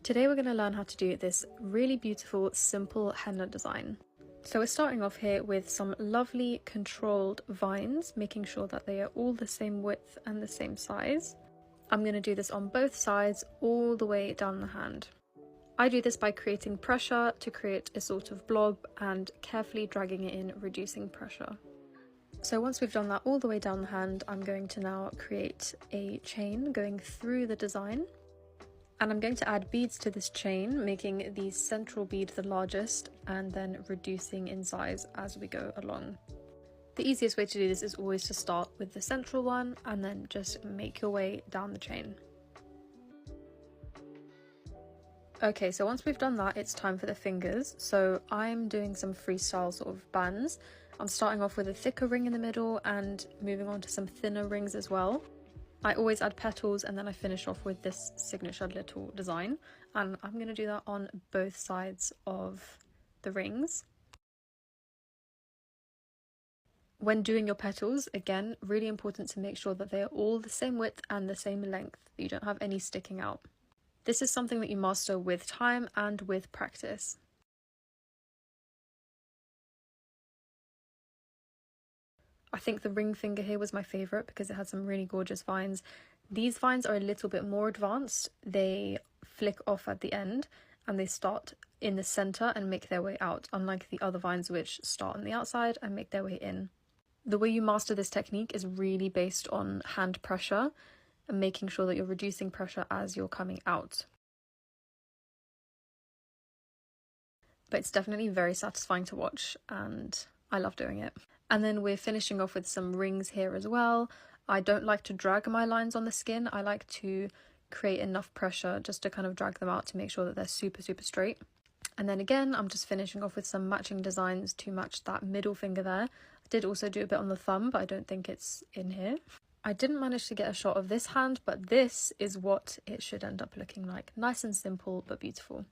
Today we're going to learn how to do this really beautiful, simple henna design. So we're starting off here with some lovely controlled vines, making sure that they are all the same width and the same size. I'm going to do this on both sides all the way down the hand. I do this by creating pressure to create a sort of blob and carefully dragging it in, reducing pressure. So once we've done that all the way down the hand, I'm going to now create a chain going through the design. And I'm going to add beads to this chain, making the central bead the largest and then reducing in size as we go along. The easiest way to do this is always to start with the central one and then just make your way down the chain. Okay, so once we've done that, it's time for the fingers. So I'm doing some freestyle sort of bands. I'm starting off with a thicker ring in the middle and moving on to some thinner rings as well. I always add petals and then I finish off with this signature little design, and I'm going to do that on both sides of the rings. When doing your petals, again, really important to make sure that they are all the same width and the same length, that you don't have any sticking out. This is something that you master with time and with practice. I think the ring finger here was my favourite because it had some really gorgeous vines. These vines are a little bit more advanced. They flick off at the end and they start in the centre and make their way out, unlike the other vines which start on the outside and make their way in. The way you master this technique is really based on hand pressure and making sure that you're reducing pressure as you're coming out. But it's definitely very satisfying to watch and I love doing it. And then we're finishing off with some rings here as well. I don't like to drag my lines on the skin. I like to create enough pressure just to kind of drag them out to make sure that they're super straight. And then again, I'm just finishing off with some matching designs to match that middle finger there. I did also do a bit on the thumb, but I don't think it's in here. I didn't manage to get a shot of this hand, but this is what it should end up looking like. Nice and simple, but beautiful.